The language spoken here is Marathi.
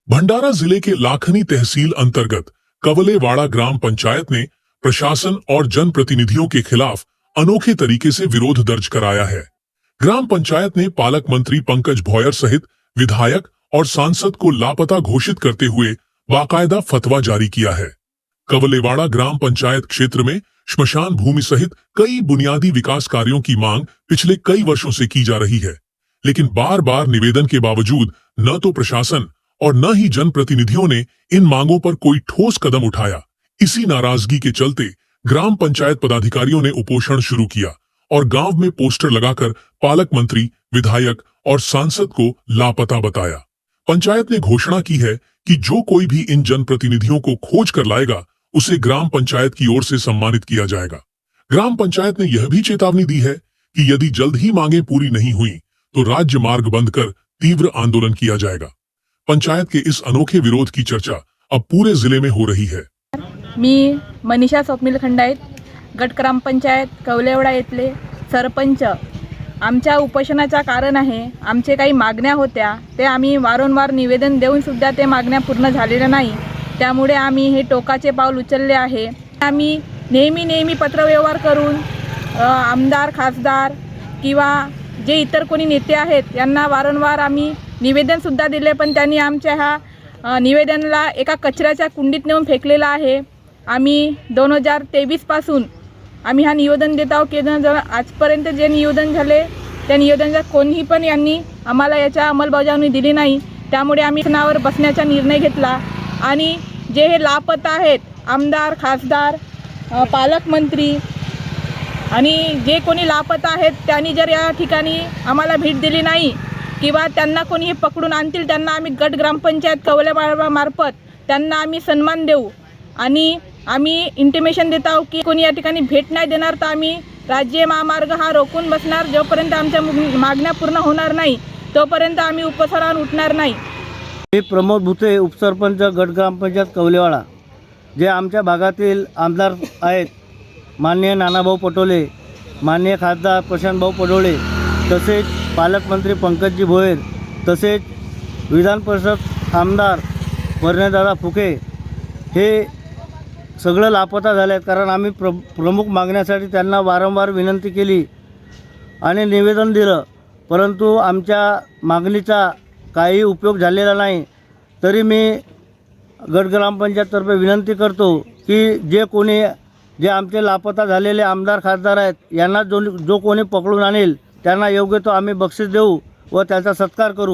भंडारा जिले के लाखनी तहसील अंतर्गत कवलेवाड़ा ग्राम पंचायत ने प्रशासन और जनप्रतिनिधियों के खिलाफ अनोखे तरीके से विरोध दर्ज कराया है। ग्राम पंचायत ने पालक मंत्री पंकज भोयर सहित विधायक और सांसद को लापता घोषित करते हुए बाकायदा फतवा जारी किया है। कवलेवाड़ा ग्राम पंचायत क्षेत्र में श्मशान भूमि सहित कई बुनियादी विकास कार्यों की मांग पिछले कई वर्षों से की जा रही है, लेकिन बार बार निवेदन के बावजूद न तो प्रशासन और न ही जनप्रतिनिधियों ने इन मांगों पर कोई ठोस कदम उठाया। इसी नाराजगी के चलते ग्राम पंचायत पदाधिकारियों ने उपोषण शुरू किया और गांव में पोस्टर लगाकर पालक मंत्री, विधायक और सांसद को लापता बताया। पंचायत ने घोषणा की है कि जो कोई भी इन जनप्रतिनिधियों को खोज कर लाएगा उसे ग्राम पंचायत की ओर से सम्मानित किया जाएगा। ग्राम पंचायत ने यह भी चेतावनी दी है कि यदि जल्द ही मांगे पूरी नहीं हुई तो राज्य मार्ग बंद कर तीव्र आंदोलन किया जाएगा। पंचायत के इस अनोखे विरोध की चर्चा अब पूरे जिले में हो रही है। मी मनीषा स्वप्नील खंडायत, गट ग्रामपंचायत कवलेवाडा येथले सरपंच। आमच्या उपोषणाचा कारण आहे, आमचे काही मागण्या होत्या, ते आम्ही वारंवार निवेदन देऊन सुद्धा ते मागण्या पूर्ण झालेल्या नाही। त्यामुळे आम्ही हे टोकाचे पाऊल उचलले आहे। आम्ही नेहमी पत्रव्यवहार करून आमदार, खासदार किंवा जे इतर कोणी नेते आहेत यांना वारंवार आम्ही निवेदन सुद्धा दिले, पण त्यांनी आमच्या ह्या निवेदनाला एका कचऱ्याच्या कुंडीत नेऊन फेकलेला आहे। आम्ही 2023 पासून आम्ही हा निवेदन देत आहोत की आजपर्यंत जे निवेदन झाले त्या निवेदनाचा कोणीही पण यांनी आम्हाला याच्या अंमलबजावणी दिली नाही। त्यामुळे आम्ही नावावर बसण्याचा निर्णय घेतला आणि जे हे लापता आहेत आमदार, खासदार, पालकमंत्री आणि जे कोणी लापता आहेत त्यांनी जर या ठिकाणी आम्हाला भेट दिली नाही किंवा त्यांना कोणी हे पकडून आणतील त्यांना आम्ही गट ग्रामपंचायत कवलेवाडा मार्फत त्यांना आम्ही सन्मान देऊ आणि आम्ही इंटिमेशन देत आहोत की कोणी या ठिकाणी भेट नाही देणार तर आम्ही राज्य महामार्ग हा रोखून बसणार। जोपर्यंत आमच्या मागण्या पूर्ण होणार नाही तोपर्यंत आम्ही उपसरावर उठणार नाही। मी प्रमोद भुते, उपसरपंच, गट ग्रामपंचायत कवलेवाडा। जे आमच्या भागातील आमदार आहेत माननीय नानाभाऊ पटोले, माननीय खासदार प्रशांतभाऊ पडोळे, तसेच पालकमंत्री पंकजी भोयर, तसेच विधान परिषद आमदार वर्णदादा फुके हे सगळं लापता झाले आहेत। कारण आम्ही प्रमुख मागण्यासाठी त्यांना वारंवार विनंती केली आणि निवेदन दिलं, परंतु आमच्या मागणीचा काही उपयोग झालेला नाही। तरी मी गट ग्रामपंचायततर्फे विनंती करतो की जे आमचे लापता झालेले आमदार, खासदार आहेत यांना जो कोणी पकडून आणेल त्यांना योग्य तो आम्ही बक्षीस देऊ व त्याचा सत्कार करू।